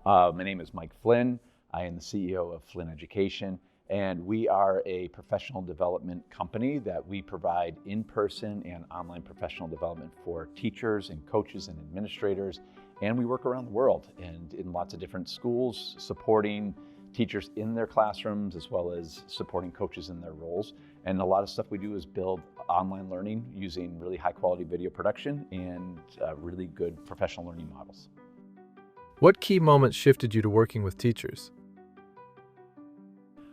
My name is Mike Flynn. I am the CEO of Flynn Education, and we are a professional development company that we provide in-person and online professional development for teachers and coaches and administrators. And we work around the world and in lots of different schools, supporting teachers in their classrooms as well as supporting coaches in their roles. And a lot of stuff we do is build online learning using really high quality video production and really good professional learning models. What key moments shifted you to working with teachers?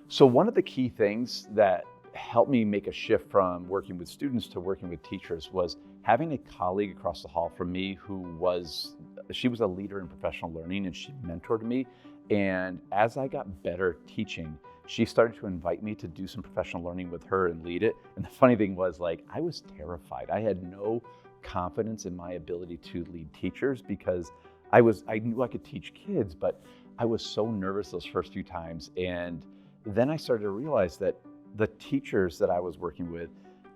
So one of the key things that helped me make a shift from working with students to working with teachers was having a colleague across the hall from me she was a leader in professional learning and she mentored me. And as I got better teaching, she started to invite me to do some professional learning with her and lead it. And the funny thing was, I was terrified. I had no confidence in my ability to lead teachers because I knew I could teach kids, but I was so nervous those first few times. And then I started to realize that the teachers that I was working with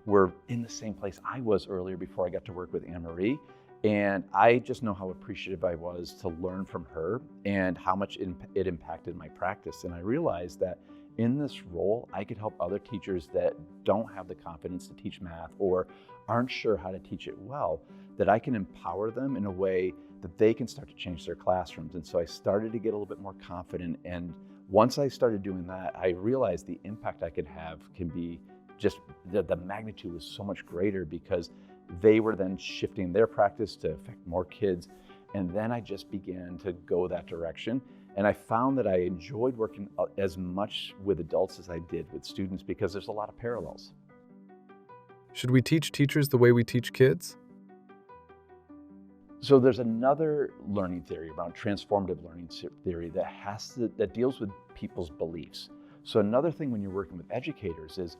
were in the same place I was earlier before I got to work with Anne-Marie. And I just know how appreciative I was to learn from her and how much it impacted my practice. And I realized that in this role, I could help other teachers that don't have the confidence to teach math or aren't sure how to teach it well, that I can empower them in a way that they can start to change their classrooms. And so I started to get a little bit more confident. And once I started doing that, I realized the impact I could have can be just, the magnitude was so much greater because they were then shifting their practice to affect more kids. And then I just began to go that direction. And I found that I enjoyed working as much with adults as I did with students because there's a lot of parallels. Should we teach teachers the way we teach kids? So there's another learning theory around transformative learning theory that deals with people's beliefs. So another thing when you're working with educators is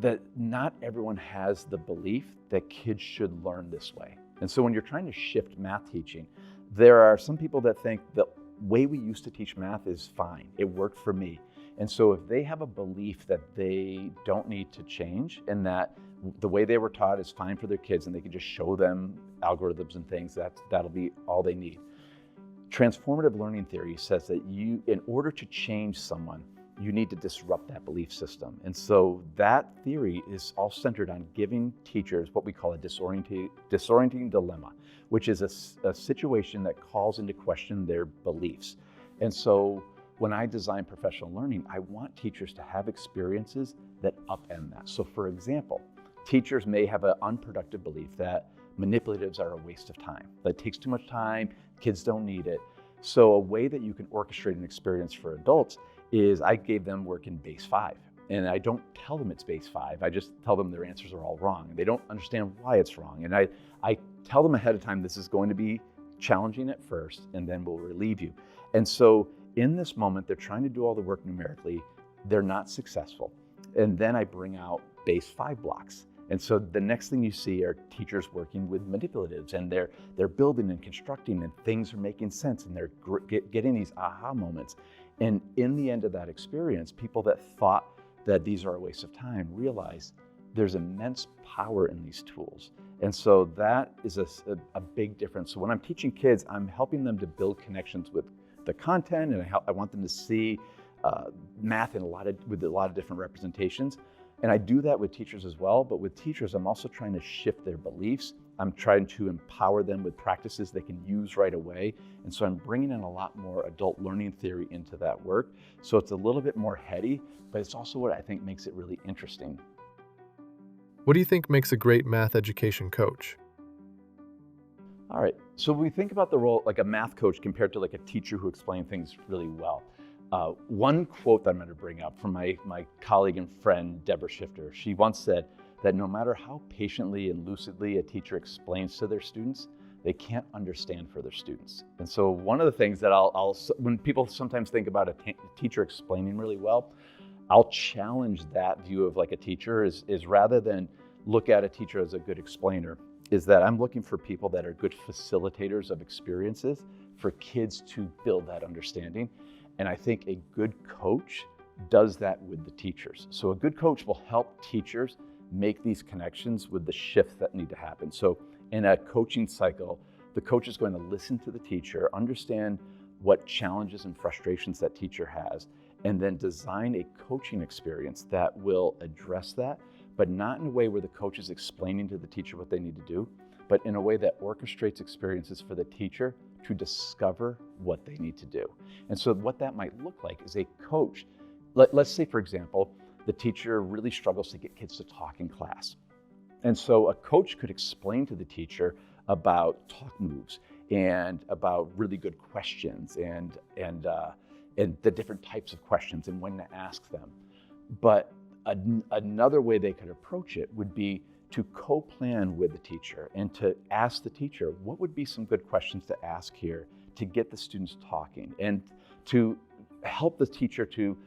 that not everyone has the belief that kids should learn this way. And so when you're trying to shift math teaching, there are some people that think the way we used to teach math is fine. It worked for me. And so if they have a belief that they don't need to change and that the way they were taught is fine for their kids and they can just show them algorithms and things, that'll be all they need. Transformative learning theory says that in order to change someone, you need to disrupt that belief system. And so that theory is all centered on giving teachers what we call a disorienting dilemma, which is a situation that calls into question their beliefs. And so when I design professional learning, I want teachers to have experiences that upend that. So for example, teachers may have an unproductive belief that manipulatives are a waste of time, that it takes too much time, kids don't need it. So a way that you can orchestrate an experience for adults is I gave them work in base 5. And I don't tell them it's base 5, I just tell them their answers are all wrong. They don't understand why it's wrong. And I tell them ahead of time, this is going to be challenging at first, and then we'll relieve you. And so in this moment, they're trying to do all the work numerically, they're not successful. And then I bring out base 5 blocks. And so the next thing you see are teachers working with manipulatives, and they're building and constructing, and things are making sense, and they're getting these aha moments. And in the end of that experience, people that thought that these are a waste of time realize there's immense power in these tools. And so that is a big difference. So when I'm teaching kids, I'm helping them to build connections with the content, and I want them to see math with a lot of different representations. And I do that with teachers as well, but with teachers, I'm also trying to shift their beliefs. I'm trying to empower them with practices they can use right away. And so I'm bringing in a lot more adult learning theory into that work. So it's a little bit more heady, but it's also what I think makes it really interesting. What do you think makes a great math education coach? All right, so when we think about the role like a math coach compared to like a teacher who explains things really well, one quote that I'm going to bring up from my colleague and friend, Deborah Shifter, she once said that no matter how patiently and lucidly a teacher explains to their students, they can't understand for their students. And so one of the things that when people sometimes think about a teacher explaining really well, I'll challenge that view of like a teacher is rather than look at a teacher as a good explainer, is that I'm looking for people that are good facilitators of experiences for kids to build that understanding. And I think a good coach does that with the teachers. So a good coach will help teachers make these connections with the shifts that need to happen. So in a coaching cycle, the coach is going to listen to the teacher, understand what challenges and frustrations that teacher has, and then design a coaching experience that will address that, but not in a way where the coach is explaining to the teacher what they need to do, but in a way that orchestrates experiences for the teacher to discover what they need to do. And so what that might look like is a coach. Let's say, for example, the teacher really struggles to get kids to talk in class. And so a coach could explain to the teacher about talk moves and about really good questions and the different types of questions and when to ask them. But another way they could approach it would be to co-plan with the teacher and to ask the teacher, what would be some good questions to ask here to get the students talking, and to help the teacher to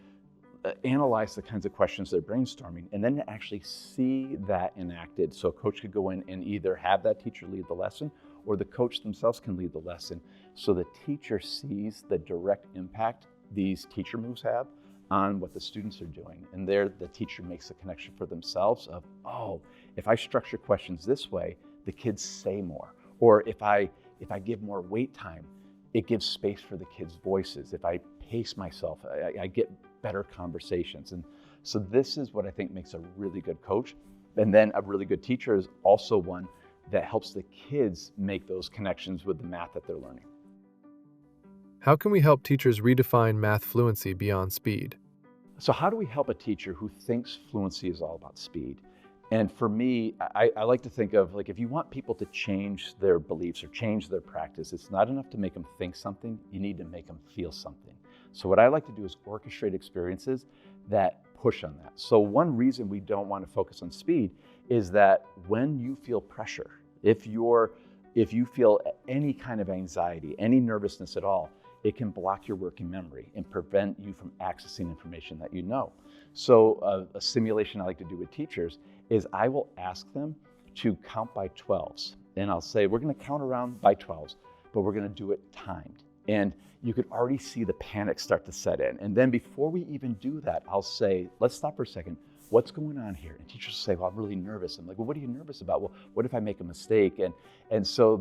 analyze the kinds of questions they're brainstorming, and then to actually see that enacted. So a coach could go in and either have that teacher lead the lesson, or the coach themselves can lead the lesson, so the teacher sees the direct impact these teacher moves have on what the students are doing. And there the teacher makes a connection for themselves of, oh, if I structure questions this way, the kids say more. Or if I give more wait time, it gives space for the kids' voices. If I pace myself, I get better conversations. And so this is what I think makes a really good coach. And then a really good teacher is also one that helps the kids make those connections with the math that they're learning. How can we help teachers redefine math fluency beyond speed? So how do we help a teacher who thinks fluency is all about speed? And for me, I like to think of, like, if you want people to change their beliefs or change their practice, it's not enough to make them think something, you need to make them feel something. So what I like to do is orchestrate experiences that push on that. So one reason we don't want to focus on speed is that when you feel pressure, if you feel any kind of anxiety, any nervousness at all, it can block your working memory and prevent you from accessing information that you know. So a simulation I like to do with teachers is I will ask them to count by 12s. And I'll say, we're going to count around by 12s, but we're going to do it timed. And you could already see the panic start to set in. And then before we even do that, I'll say, let's stop for a second. What's going on here? And teachers will say, well, I'm really nervous. I'm like, well, what are you nervous about? Well, what if I make a mistake? And so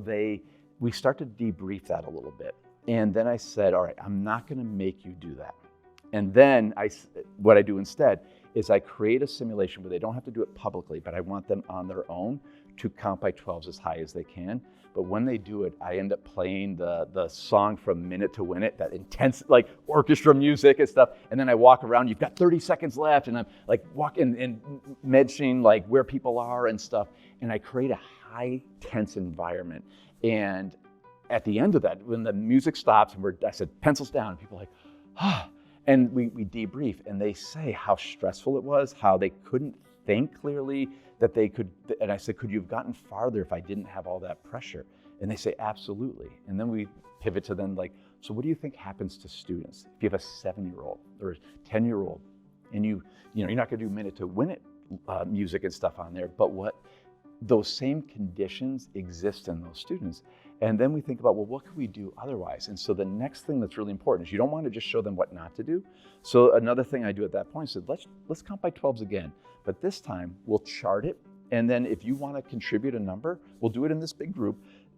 we start to debrief that a little bit. And then I said, all right, I'm not going to make you do that. And then what I do instead is I create a simulation where they don't have to do it publicly, but I want them on their own to count by 12s as high as they can. But when they do it, I end up playing the song from Minute to Win It, that intense like orchestra music and stuff. And then I walk around, you've got 30 seconds left, and I'm like walking and mentioning like where people are and stuff. And I create a high tense environment. And at the end of that, when the music stops and I said, pencils down, and people are like, ah, and we debrief, and they say how stressful it was, how they couldn't think clearly, that they could, and I said, could you have gotten farther if I didn't have all that pressure? And they say, absolutely. And then we pivot to then like, so what do you think happens to students if you have a 7-year-old or a 10-year-old, and you're not gonna do Minute to Win It music and stuff on there, but what those same conditions exist in those students. And then we think about, well, what could we do otherwise? And so the next thing that's really important is you don't want to just show them what not to do. So another thing I do at that point is let's count by 12s again, but this time we'll chart it. And then if you want to contribute a number, we'll do it in this big group.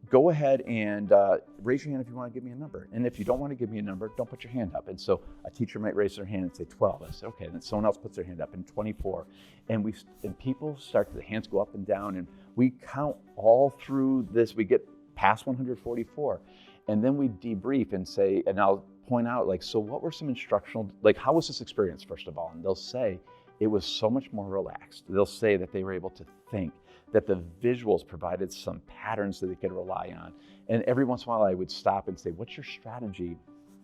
Go ahead and raise your hand if you want to give me a number. And if you don't want to give me a number, don't put your hand up. And so a teacher might raise their hand and say 12. I said, okay. And then someone else puts their hand up and 24. And people start, the hands go up and down, and we count all through this. We get past 144. And then we debrief and say, and I'll point out, like, so what were some instructional, like, how was this experience, first of all? And they'll say, it was so much more relaxed. They'll say that they were able to think, that the visuals provided some patterns that they could rely on. And every once in a while I would stop and say, what's your strategy?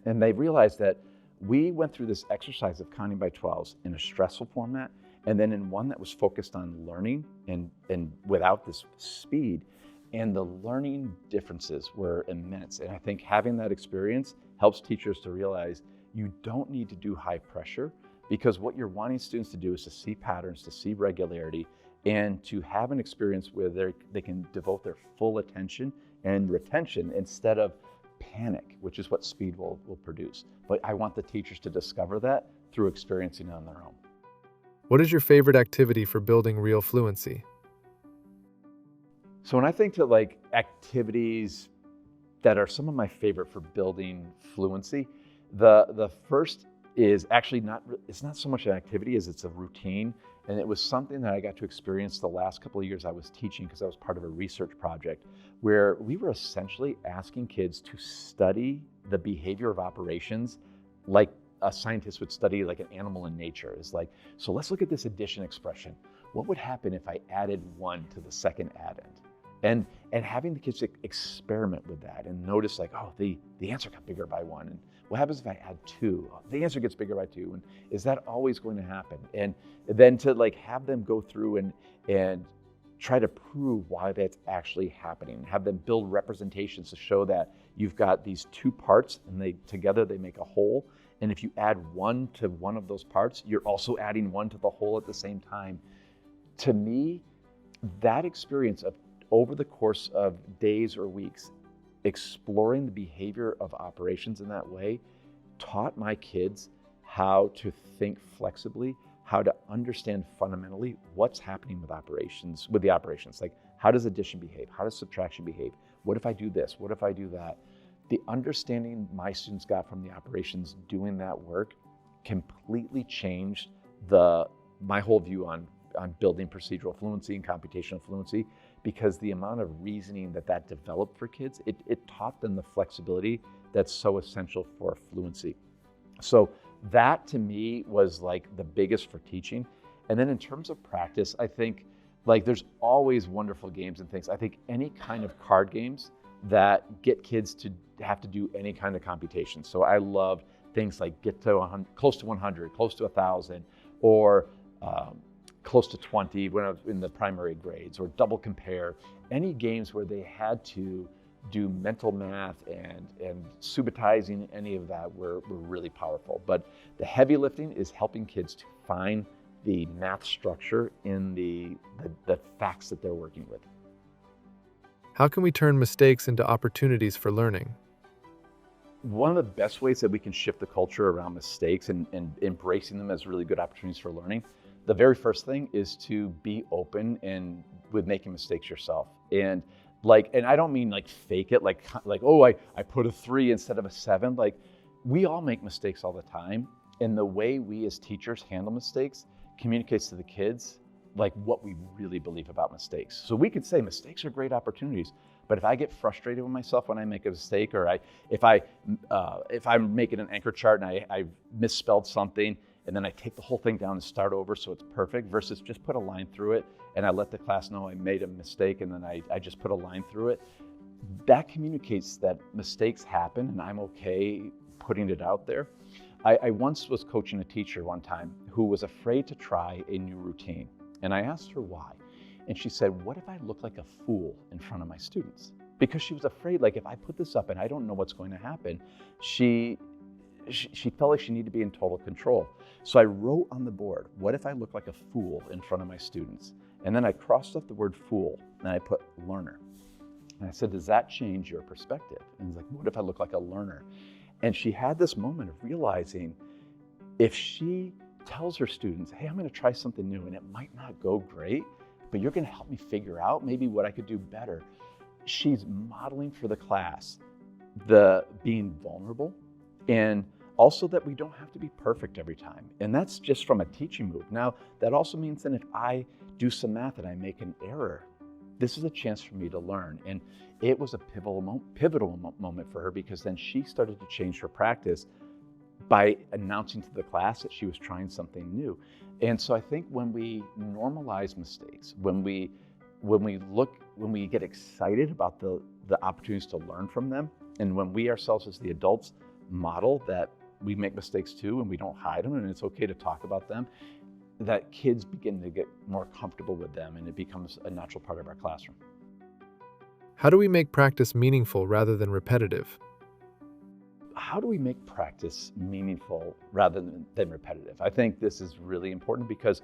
And they realized that we went through this exercise of counting by 12s in a stressful format, and then in one that was focused on learning and without this speed. And the learning differences were immense. And I think having that experience helps teachers to realize you don't need to do high pressure, because what you're wanting students to do is to see patterns, to see regularity, and to have an experience where they can devote their full attention and retention instead of panic, which is what speed will produce. But I want the teachers to discover that through experiencing it on their own. What is your favorite activity for building real fluency? So when I think to like activities, that are some of my favorite for building fluency. The first is actually it's not so much an activity as it's a routine. And it was something that I got to experience the last couple of years I was teaching, because I was part of a research project where we were essentially asking kids to study the behavior of operations like a scientist would study like an animal in nature. It's like, so let's look at this addition expression. What would happen if I added 1 to the second addend? And having the kids experiment with that and notice like, oh, the answer got bigger by 1. And what happens if I add 2? Oh, the answer gets bigger by 2. And is that always going to happen? And then to like have them go through and try to prove why that's actually happening. Have them build representations to show that you've got these 2 parts and together they make a whole. And if you add 1 to one of those parts, you're also adding 1 to the whole at the same time. To me, that experience of over the course of days or weeks, exploring the behavior of operations in that way taught my kids how to think flexibly, how to understand fundamentally what's happening with the operations. Like, how does addition behave? How does subtraction behave? What if I do this? What if I do that? The understanding my students got from the operations doing that work completely changed my whole view on building procedural fluency and computational fluency, because the amount of reasoning that developed for kids, it taught them the flexibility that's so essential for fluency. So that to me was like the biggest for teaching. And then in terms of practice, I think like there's always wonderful games and things. I think any kind of card games that get kids to have to do any kind of computation. So I love things like get to 100, close to 100, close to 1,000, or close to 20 when I was in the primary grades, or double compare. Any games where they had to do mental math and subitizing any of that were really powerful. But the heavy lifting is helping kids to find the math structure in the facts that they're working with. How can we turn mistakes into opportunities for learning? One of the best ways that we can shift the culture around mistakes and embracing them as really good opportunities for learning, the very first thing is to be open and with making mistakes yourself. And I don't mean like fake it, like oh, I put a 3 instead of a 7. Like, we all make mistakes all the time. And the way we as teachers handle mistakes communicates to the kids like what we really believe about mistakes. So we could say mistakes are great opportunities, but if I get frustrated with myself when I make a mistake, or if I'm making an anchor chart and I misspelled something, and then I take the whole thing down and start over so it's perfect, versus just put a line through it and I let the class know I made a mistake and then I just put a line through it, that communicates that mistakes happen and I'm okay putting it out there. I once was coaching a teacher one time who was afraid to try a new routine. And I asked her why. And she said, what if I look like a fool in front of my students? Because she was afraid, like, if I put this up and I don't know what's going to happen, she felt like she needed to be in total control. So I wrote on the board, what if I look like a fool in front of my students? And then I crossed off the word fool and I put learner. And I said, does that change your perspective? And it's like, what if I look like a learner? And she had this moment of realizing if she tells her students, hey, I'm going to try something new and it might not go great, but you're going to help me figure out maybe what I could do better. She's modeling for the class the being vulnerable, and also that we don't have to be perfect every time. And that's just from a teaching move. Now, that also means that if I do some math and I make an error, this is a chance for me to learn. And it was a pivotal moment for her, because then she started to change her practice by announcing to the class that she was trying something new. And so I think when we normalize mistakes, when we get excited about the opportunities to learn from them, and when we ourselves as the adults model that we make mistakes too and we don't hide them and it's okay to talk about them, that kids begin to get more comfortable with them and it becomes a natural part of our classroom. How do we make practice meaningful rather than repetitive? How do we make practice meaningful rather than repetitive? I think this is really important, because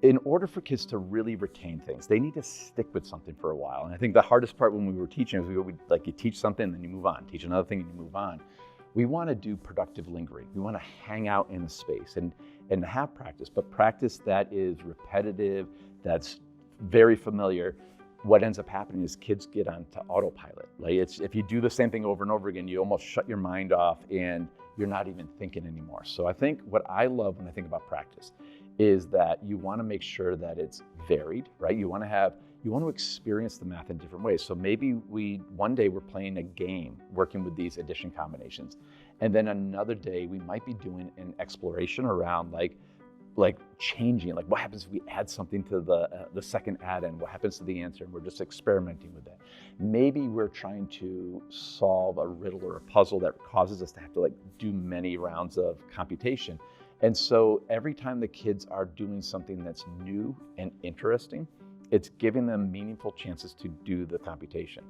in order for kids to really retain things, they need to stick with something for a while. And I think the hardest part when we were teaching is you teach something and then you move on, teach another thing and you move on. We want to do productive lingering. We want to hang out in a space and have practice, but practice that is repetitive, that's very familiar, what ends up happening is kids get onto autopilot. Like if you do the same thing over and over again, you almost shut your mind off and you're not even thinking anymore. So I think what I love when I think about practice is that you want to make sure that it's varied, right? You want to experience the math in different ways. So maybe one day we're playing a game working with these addition combinations. And then another day we might be doing an exploration around like changing, like what happens if we add something to the second add-in, what happens to the answer, and we're just experimenting with that. Maybe we're trying to solve a riddle or a puzzle that causes us to have to like do many rounds of computation. And so every time the kids are doing something that's new and interesting, it's giving them meaningful chances to do the computation.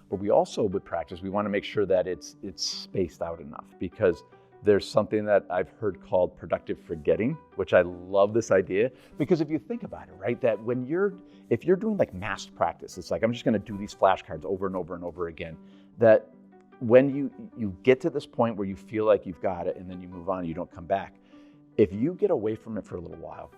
But we also, with practice, we want to make sure that it's spaced out enough, because there's something that I've heard called productive forgetting, which I love this idea, because if you think about it, right, that if you're doing like massed practice, it's like, I'm just going to do these flashcards over and over and over again, that when you get to this point where you feel like you've got it and then you move on, you don't come back. If you get away from it for a little while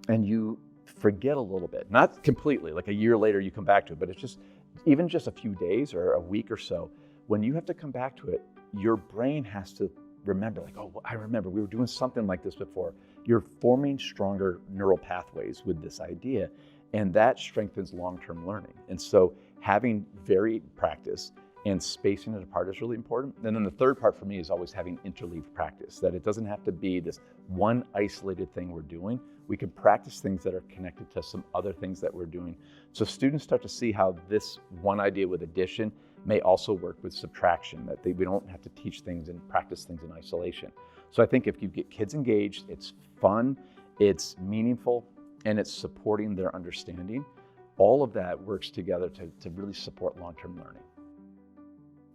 and you forget a little bit, not completely, like a year later you come back to it, but it's just even just a few days or a week or so, when you have to come back to it, your brain has to remember, like, oh, I remember we were doing something like this before. You're forming stronger neural pathways with this idea, and that strengthens long-term learning. And so having varied practice and spacing it apart is really important. And then the third part for me is always having interleaved practice, that it doesn't have to be this one isolated thing we're doing. We can practice things that are connected to some other things that we're doing. So students start to see how this one idea with addition may also work with subtraction, that we don't have to teach things and practice things in isolation. So I think if you get kids engaged, it's fun, it's meaningful, and it's supporting their understanding, all of that works together to really support long-term learning.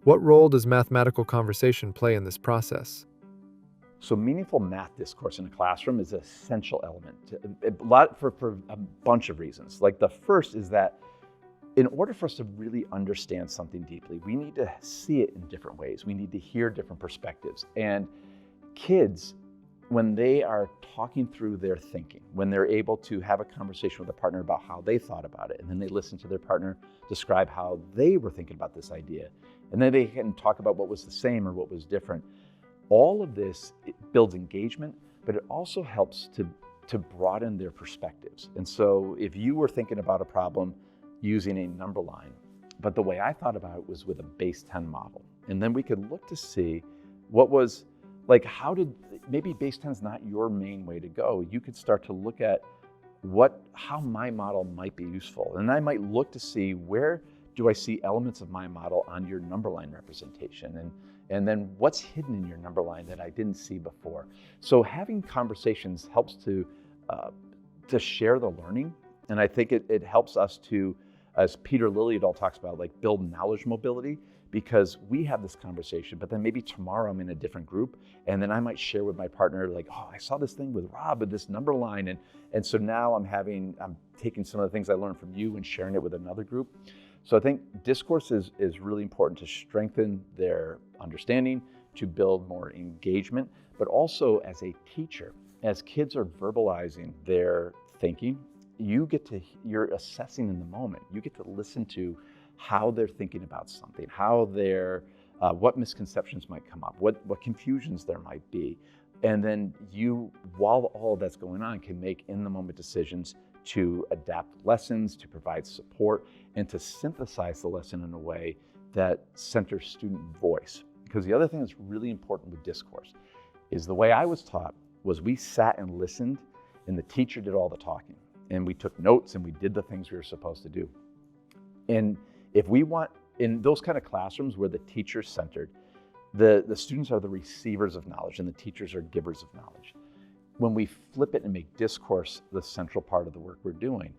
What role does mathematical conversation play in this process? So meaningful math discourse in a classroom is an essential element, for a bunch of reasons. Like the first is that in order for us to really understand something deeply, we need to see it in different ways. We need to hear different perspectives. And kids, when they are talking through their thinking, when they're able to have a conversation with a partner about how they thought about it, and then they listen to their partner describe how they were thinking about this idea, and then they can talk about what was the same or what was different. All of this, it builds engagement, but it also helps to broaden their perspectives. And so if you were thinking about a problem using a number line, but the way I thought about it was with a base 10 model. And then we could look to see what was, like, maybe base 10 is not your main way to go. You could start to look at how my model might be useful. And I might look to see, where do I see elements of my model on your number line representation? And then what's hidden in your number line that I didn't see before? So having conversations helps to share the learning. And I think it helps us to, as Peter Liljedahl talks about, like build knowledge mobility, because we have this conversation, but then maybe tomorrow I'm in a different group, and then I might share with my partner, like, oh, I saw this thing with Rob with this number line, and so now I'm taking some of the things I learned from you and sharing it with another group. So I think discourse is really important to strengthen their understanding, to build more engagement, but also as a teacher, as kids are verbalizing their thinking, you're assessing in the moment. You get to listen to how they're thinking about something, how what misconceptions might come up, what confusions there might be. And then you, while all of that's going on, can make in the moment decisions to adapt lessons, to provide support, and to synthesize the lesson in a way that centers student voice. Because the other thing that's really important with discourse is the way I was taught was we sat and listened, and the teacher did all the talking. And we took notes and we did the things we were supposed to do. And if we want, in those kind of classrooms where the teacher's centered, the students are the receivers of knowledge and the teachers are givers of knowledge. When we flip it and make discourse the central part of the work we're doing,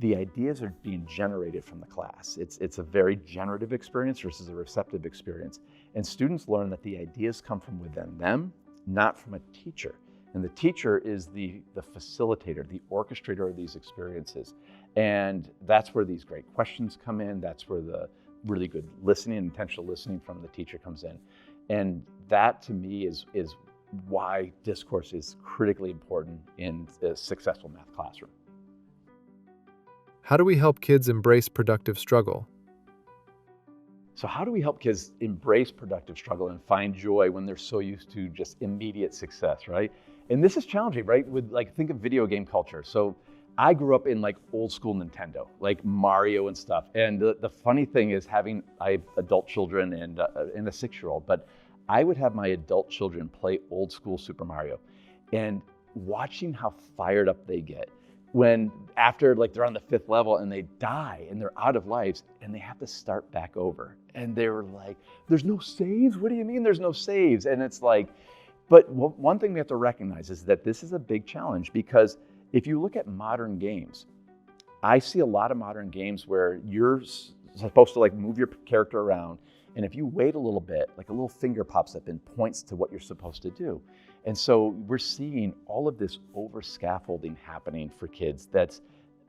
the ideas are being generated from the class. It's a very generative experience versus a receptive experience. And students learn that the ideas come from within them, not from a teacher. And the teacher is the facilitator, the orchestrator of these experiences. And that's where these great questions come in. That's where the really good listening, intentional listening from the teacher comes in. And that, to me, is why discourse is critically important in a successful math classroom. How do we help kids embrace productive struggle? So how do we help kids embrace productive struggle and find joy when they're so used to just immediate success, right? And this is challenging, right? With like, think of video game culture. So I grew up in like old school Nintendo, like Mario and stuff. And the funny thing is I have adult children and a 6-year-old, but I would have my adult children play old school Super Mario and watching how fired up they get when after like they're on the 5th level and they die and they're out of lives and they have to start back over. And they were like, there's no saves? What do you mean there's no saves? And it's like, but one thing we have to recognize is that this is a big challenge, because if you look at modern games, I see a lot of modern games where you're supposed to like move your character around. And if you wait a little bit, like a little finger pops up and points to what you're supposed to do. And so we're seeing all of this over scaffolding happening for kids. That's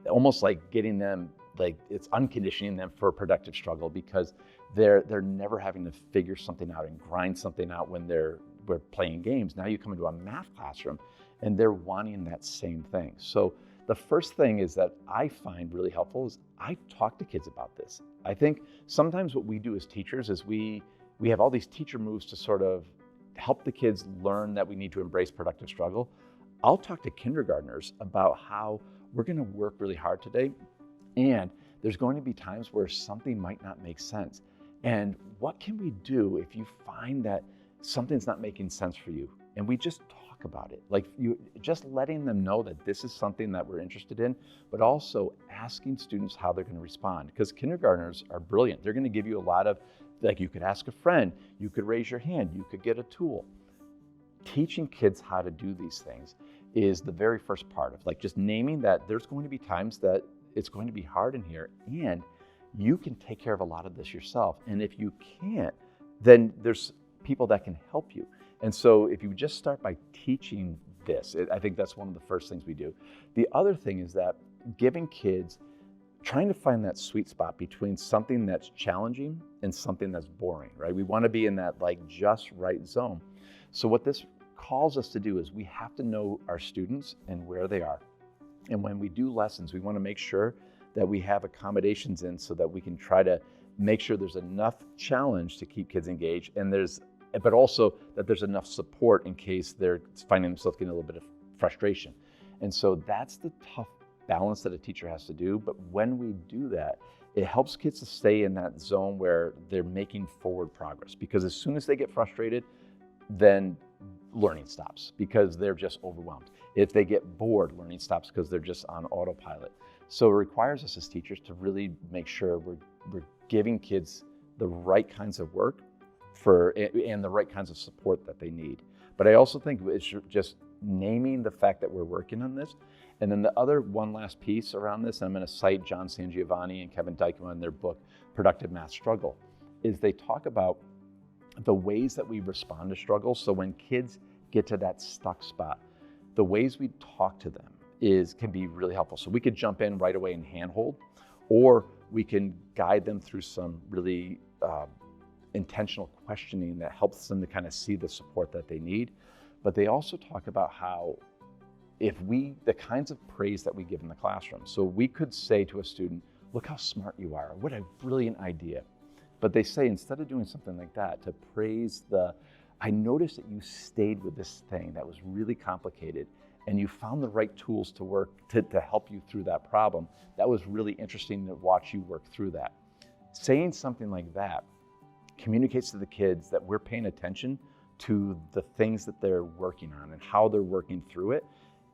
almost like getting them, like it's unconditioning them for productive struggle, because they're never having to figure something out and grind something out when we're playing games. Now you come into a math classroom and they're wanting that same thing. So the first thing is that I find really helpful is I talk to kids about this. I think sometimes what we do as teachers is we have all these teacher moves to sort of help the kids learn that we need to embrace productive struggle. I'll talk to kindergartners about how we're going to work really hard today, and there's going to be times where something might not make sense. And what can we do if you find that something's not making sense for you? And we just talk about it. Like just letting them know that this is something that we're interested in, but also asking students how they're going to respond. Because kindergartners are brilliant. They're going to give you a lot of, like, you could ask a friend, you could raise your hand, you could get a tool. Teaching kids how to do these things is the very first part of like just naming that there's going to be times that it's going to be hard in here, and you can take care of a lot of this yourself. And if you can't, then there's people that can help you. And so if you just start by teaching this, I think that's one of the first things we do. The other thing is that giving kids, trying to find that sweet spot between something that's challenging and something that's boring, right? We want to be in that like just right zone. So what this calls us to do is we have to know our students and where they are. And when we do lessons, we want to make sure that we have accommodations in so that we can try to make sure there's enough challenge to keep kids engaged, but also that there's enough support in case they're finding themselves getting a little bit of frustration. And so that's the tough balance that a teacher has to do. But when we do that, it helps kids to stay in that zone where they're making forward progress. Because as soon as they get frustrated, then learning stops because they're just overwhelmed. If they get bored, learning stops because they're just on autopilot. So it requires us as teachers to really make sure we're giving kids the right kinds of work and the right kinds of support that they need. But I also think it's just naming the fact that we're working on this. And then the other one last piece around this, and I'm going to cite John Sangiovanni and Kevin Dykema in their book, Productive Math Struggle, is they talk about the ways that we respond to struggle. So when kids get to that stuck spot, the ways we talk to them can be really helpful. So we could jump in right away and handhold, or we can guide them through some really intentional questioning that helps them to kind of see the support that they need. But they also talk about how the kinds of praise that we give in the classroom. So we could say to a student, look how smart you are, what a brilliant idea. But they say, instead of doing something like that, to praise I noticed that you stayed with this thing that was really complicated and you found the right tools to work to help you through that problem. That was really interesting to watch you work through that. Saying something like that communicates to the kids that we're paying attention to the things that they're working on and how they're working through it.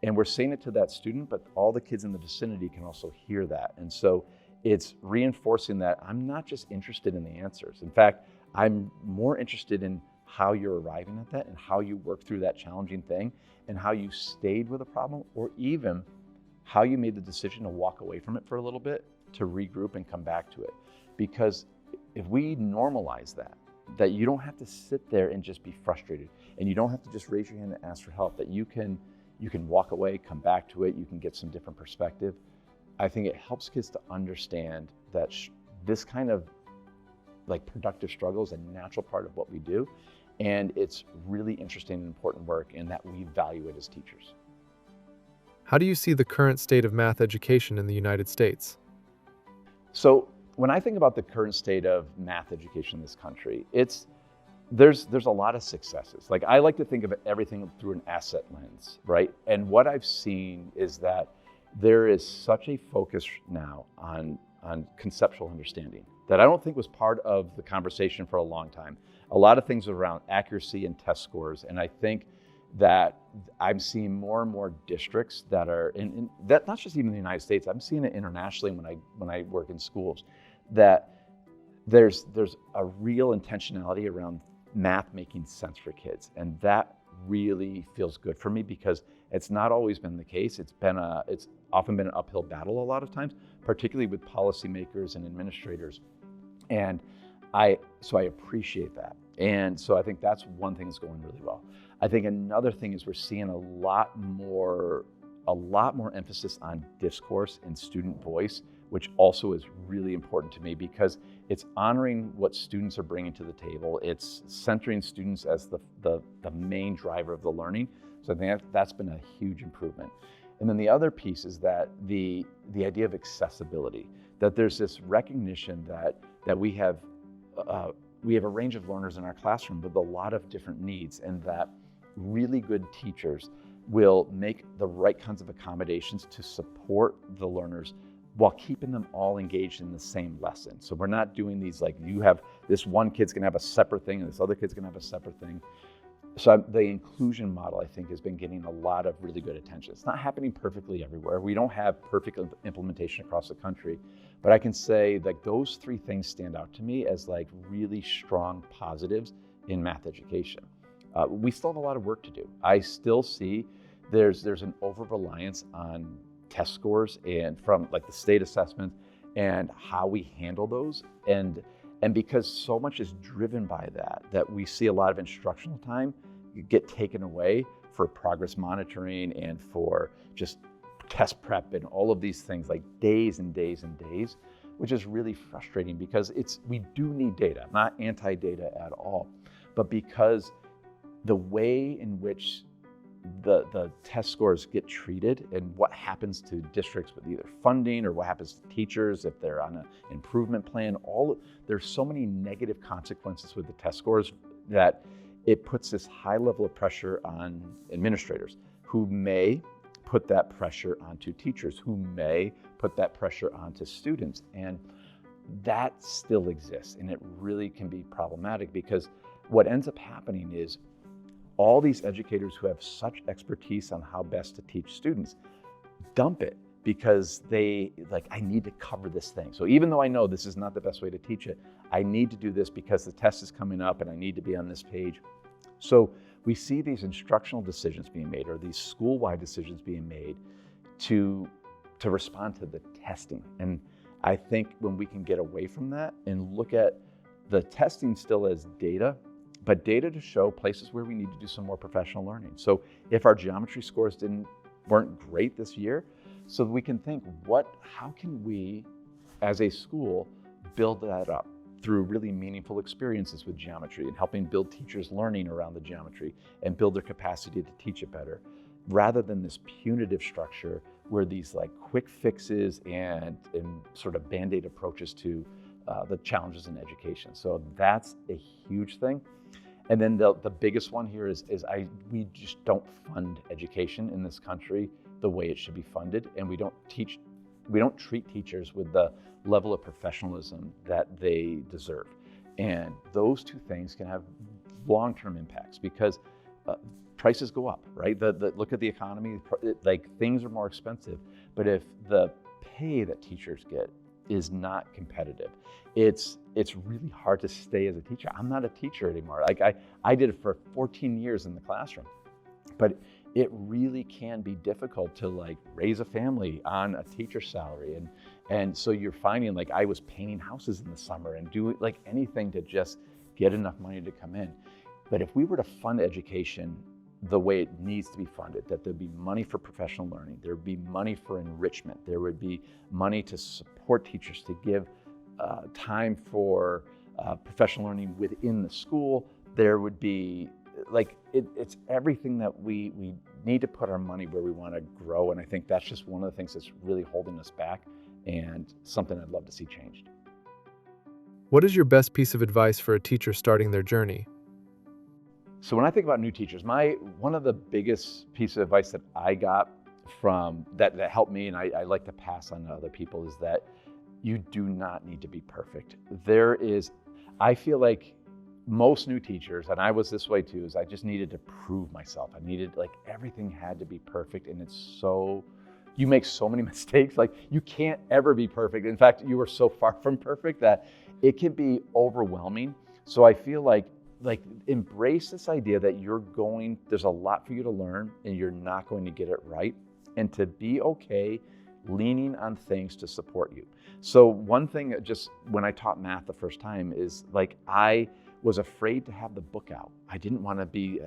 And we're saying it to that student, but all the kids in the vicinity can also hear that. And so it's reinforcing that I'm not just interested in the answers. In fact, I'm more interested in how you're arriving at that and how you work through that challenging thing and how you stayed with a problem, or even how you made the decision to walk away from it for a little bit to regroup and come back to it. Because if we normalize that you don't have to sit there and just be frustrated, and you don't have to just raise your hand and ask for help, that you can walk away, come back to it, you can get some different perspective. I think it helps kids to understand that this kind of like productive struggle is a natural part of what we do. And it's really interesting and important work, and that we value it as teachers. How do you see the current state of math education in the United States? So when I think about the current state of math education in this country, there's a lot of successes. Like, I like to think of everything through an asset lens, right? And what I've seen is that there is such a focus now on conceptual understanding that I don't think was part of the conversation for a long time. A lot of things around accuracy and test scores, and I think that I'm seeing more and more districts that are in that, not just even in the United States, I'm seeing it internationally when I work in schools, that there's a real intentionality around math making sense for kids. And that really feels good for me, because it's not always been the case. It's often been an uphill battle a lot of times, particularly with policymakers and administrators. And so I appreciate that. And so I think that's one thing that's going really well. I think another thing is we're seeing a lot more emphasis on discourse and student voice, which also is really important to me, because it's honoring what students are bringing to the table. It's centering students as the main driver of the learning. So I think that's been a huge improvement. And then the other piece is that the idea of accessibility, that there's this recognition that we have a range of learners in our classroom with a lot of different needs, and that really good teachers will make the right kinds of accommodations to support the learners while keeping them all engaged in the same lesson. So we're not doing these, like, you have this one kid's gonna have a separate thing and this other kid's gonna have a separate thing. So the inclusion model, I think, has been getting a lot of really good attention. It's not happening perfectly everywhere. We don't have perfect implementation across the country, but I can say that those three things stand out to me as like really strong positives in math education. We still have a lot of work to do. I still see there's an over-reliance on test scores and from like the state assessments and how we handle those. And because so much is driven by that we see a lot of instructional time get taken away for progress monitoring and for just test prep and all of these things, like days and days and days, which is really frustrating, because we do need data. I'm not anti-data at all, but because the way in which the test scores get treated and what happens to districts with either funding or what happens to teachers if they're on an improvement plan, there's so many negative consequences with the test scores that it puts this high level of pressure on administrators, who may put that pressure onto teachers, who may put that pressure onto students. And that still exists, and it really can be problematic, because what ends up happening is all these educators who have such expertise on how best to teach students dump it because I need to cover this thing. So even though I know this is not the best way to teach it, I need to do this because the test is coming up and I need to be on this page. So we see these instructional decisions being made, or these school-wide decisions being made to respond to the testing. And I think when we can get away from that and look at the testing still as data, but data to show places where we need to do some more professional learning. So if our geometry scores weren't great this year, so we can think, how can we as a school build that up through really meaningful experiences with geometry and helping build teachers' learning around the geometry and build their capacity to teach it better, rather than this punitive structure where these like quick fixes and sort of Band-Aid approaches to the challenges in education. So that's a huge thing. And then the biggest one here is we just don't fund education in this country the way it should be funded, and we don't treat teachers with the level of professionalism that they deserve. And those two things can have long-term impacts, because prices go up, right? Look at the economy, like things are more expensive, but if the pay that teachers get is not competitive, it's really hard to stay as a teacher. I'm not a teacher anymore. Like I did it for 14 years in the classroom, but it really can be difficult to like raise a family on a teacher's salary. And so you're finding, like, I was painting houses in the summer and doing like anything to just get enough money to come in. But if we were to fund education the way it needs to be funded, that there'd be money for professional learning, there would be money for enrichment, there would be money to support teachers, to give time for professional learning within the school, there would be it's everything that we need to put our money where we want to grow. And I think that's just one of the things that's really holding us back and something I'd love to see changed. What is your best piece of advice for a teacher starting their journey? So when I think about new teachers, one of the biggest pieces of advice that I got from that helped me, and I like to pass on to other people, is that you do not need to be perfect. I feel like most new teachers, and I was this way too, is I just needed to prove myself. I needed, like, everything had to be perfect, and you make so many mistakes. Like, you can't ever be perfect. In fact, you are so far from perfect that it can be overwhelming. So I feel like embrace this idea that there's a lot for you to learn and you're not going to get it right, and to be okay leaning on things to support you. So one thing, just when I taught math the first time, is like, I was afraid to have the book out. I didn't want to be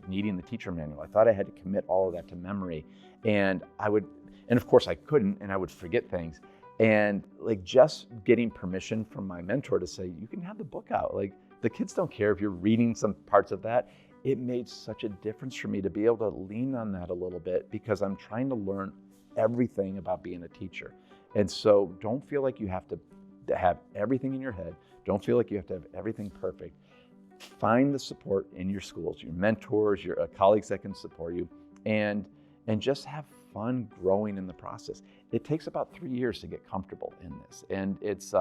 needing the teacher manual. I thought I had to commit all of that to memory, and of course I couldn't, and I would forget things. And just getting permission from my mentor to say, you can have the book out. Like, the kids don't care if you're reading some parts of that. It made such a difference for me to be able to lean on that a little bit, because I'm trying to learn everything about being a teacher. And so don't feel like you have to have everything in your head. Don't feel like you have to have everything perfect. Find the support in your schools, your mentors, your colleagues that can support you, and just have fun growing in the process. It takes about 3 years to get comfortable in this, and it's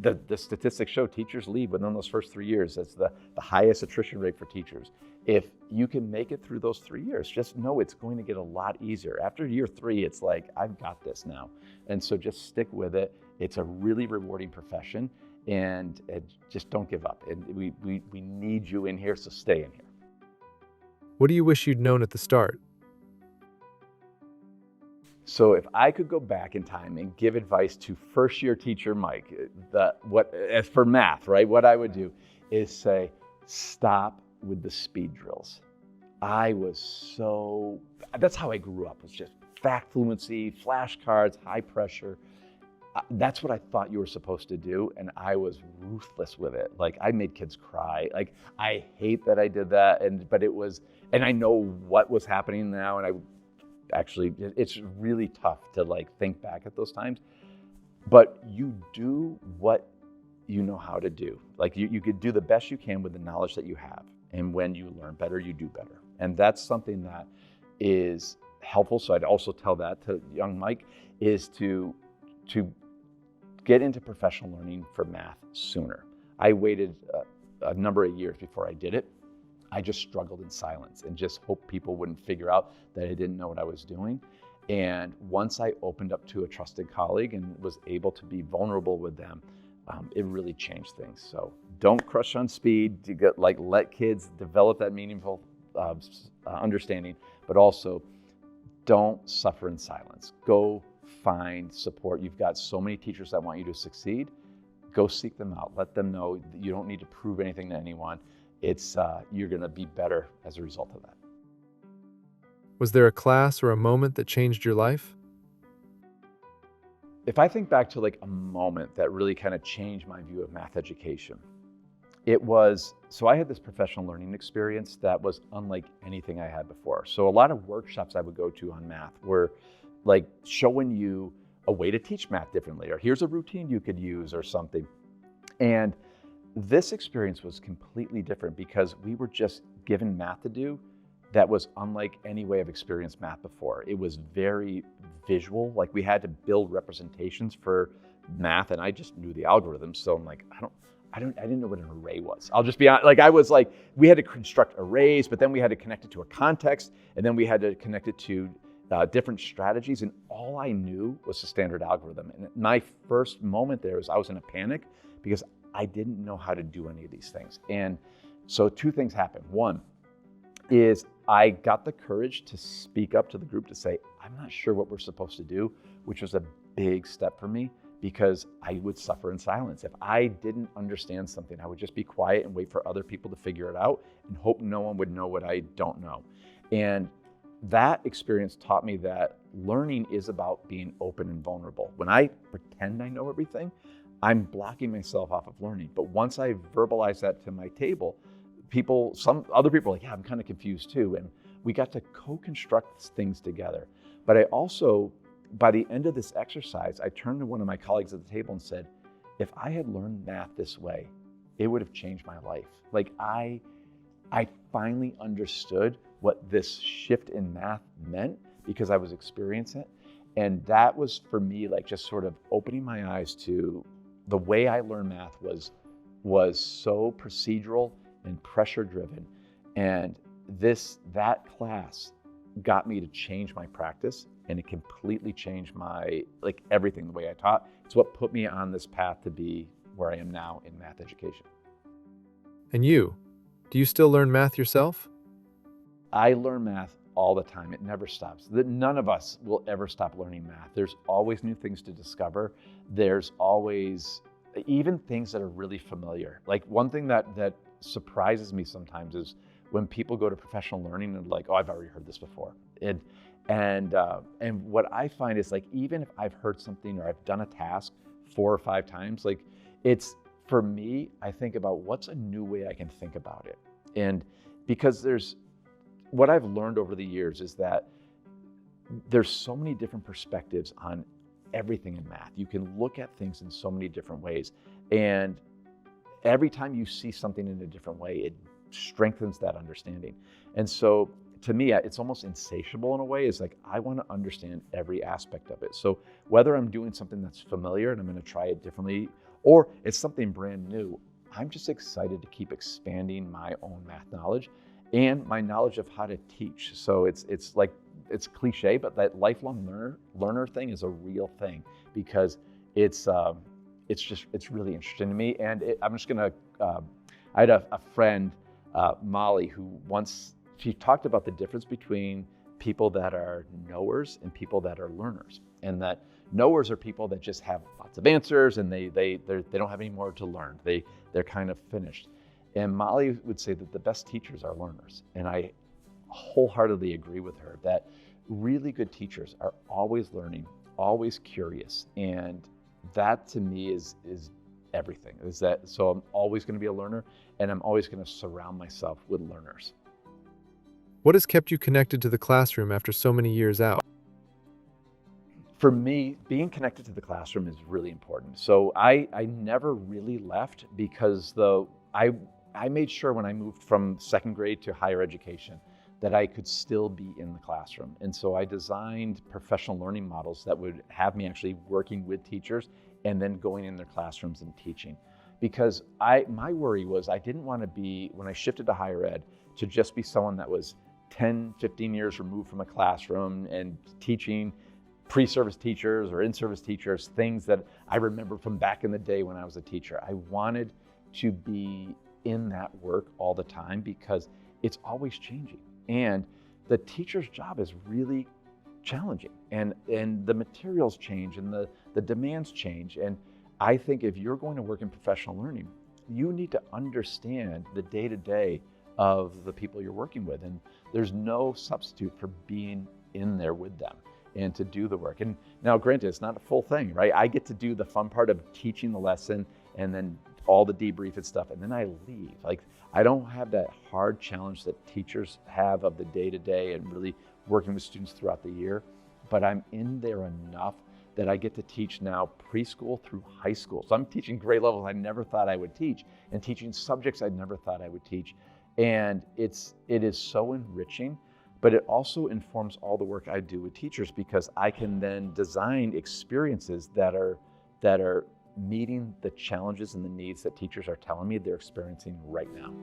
the statistics show teachers leave within those first 3 years. That's the highest attrition rate for teachers. If you can make it through those 3 years, just know it's going to get a lot easier. After year 3, it's like, I've got this now. And so just stick with it. It's a really rewarding profession, and just don't give up. And we need you in here, so stay in here. What do you wish you'd known at the start? So if I could go back in time and give advice to first-year teacher Mike, as for math, right? What I would do is say, stop with the speed drills. That's how I grew up, was just fact fluency, flashcards, high pressure. That's what I thought you were supposed to do, and I was ruthless with it. Like, I made kids cry. Like, I hate that I did that, and I know what was happening now, and it's really tough to think back at those times. But you do what you know how to do. Like, you could do the best you can with the knowledge that you have, and when you learn better, you do better. And that's something that is helpful. So I'd also tell that to young Mike, is to get into professional learning for math sooner. I waited a number of years before I did it. I just struggled in silence and just hoped people wouldn't figure out that I didn't know what I was doing. And once I opened up to a trusted colleague and was able to be vulnerable with them, it really changed things. So don't crush on speed. Let kids develop that meaningful understanding, but also don't suffer in silence. Go find support. You've got so many teachers that want you to succeed. Go seek them out. Let them know that you don't need to prove anything to anyone. You're going to be better as a result of that. Was there a class or a moment that changed your life? If I think back to a moment that really kind of changed my view of math education, so I had this professional learning experience that was unlike anything I had before. So a lot of workshops I would go to on math were showing you a way to teach math differently, or here's a routine you could use or something. And this experience was completely different, because we were just given math to do that was unlike any way I've experienced math before. It was very visual. We had to build representations for math, and I just knew the algorithms. So I'm like, I didn't know what an array was. I'll just be honest. We had to construct arrays, but then we had to connect it to a context, and then we had to connect it to different strategies, and all I knew was the standard algorithm. And my first moment there was I was in a panic, because I didn't know how to do any of these things. And so 2 things happened. One is I got the courage to speak up to the group to say, I'm not sure what we're supposed to do, which was a big step for me, because I would suffer in silence. If I didn't understand something, I would just be quiet and wait for other people to figure it out and hope no one would know what I don't know. And that experience taught me that learning is about being open and vulnerable. When I pretend I know everything, I'm blocking myself off of learning. But once I verbalize that to my table, some other people are like, yeah, I'm kind of confused too. And we got to co-construct things together. But I also by the end of this exercise, I turned to one of my colleagues at the table and said, if I had learned math this way, it would have changed my life. Like I finally understood what this shift in math meant because I was experiencing it. And that was for me, like just sort of opening my eyes to the way I learned math was so procedural and pressure driven. And that class got me to change my practice, and it completely changed my, like everything, the way I taught. It's what put me on this path to be where I am now in math education. And you, do you still learn math yourself? I learn math all the time. It never stops. None of us will ever stop learning math. There's always new things to discover. There's always even things that are really familiar. Like one thing that surprises me sometimes is when people go to professional learning and like, oh, I've already heard this before. And what I find is like, even if I've heard something or I've done a task 4 or 5 times, like it's, for me, I think about what's a new way I can think about it. And because what I've learned over the years is that there's so many different perspectives on everything in math. You can look at things in so many different ways. And every time you see something in a different way, it strengthens that understanding. And so to me, it's almost insatiable in a way. It's like, I want to understand every aspect of it. So whether I'm doing something that's familiar and I'm going to try it differently, or it's something brand new, I'm just excited to keep expanding my own math knowledge and my knowledge of how to teach. So it's like, it's cliche, but that lifelong learner thing is a real thing because it's really interesting to me. And I'm just gonna, I had a friend, Molly, who once, she talked about the difference between people that are knowers and people that are learners. And that knowers are people that just have lots of answers and they don't have any more to learn. They're kind of finished. And Molly would say that the best teachers are learners. And I wholeheartedly agree with her that really good teachers are always learning, always curious. And that to me is everything. So I'm always going to be a learner, and I'm always going to surround myself with learners. What has kept you connected to the classroom after so many years out? For me, being connected to the classroom is really important. So I never really left because I made sure when I moved from second grade to higher education that I could still be in the classroom. And so I designed professional learning models that would have me actually working with teachers and then going in their classrooms and teaching. Because my worry was I didn't want to be, when I shifted to higher ed, to just be someone that was 10, 15 years removed from a classroom and teaching pre-service teachers or in-service teachers, things that I remember from back in the day when I was a teacher. I wanted to be in that work all the time because it's always changing. And the teacher's job is really challenging. And the materials change and the demands change. And I think if you're going to work in professional learning, you need to understand the day-to-day of the people you're working with. And there's no substitute for being in there with them and to do the work. And now granted, it's not a full thing, right? I get to do the fun part of teaching the lesson and then all the debrief and stuff, and then I leave. Like, I don't have that hard challenge that teachers have of the day-to-day and really working with students throughout the year, but I'm in there enough that I get to teach now preschool through high school. So I'm teaching grade levels I never thought I would teach and teaching subjects I never thought I would teach. And it is so enriching, but it also informs all the work I do with teachers because I can then design experiences that are meeting the challenges and the needs that teachers are telling me they're experiencing right now.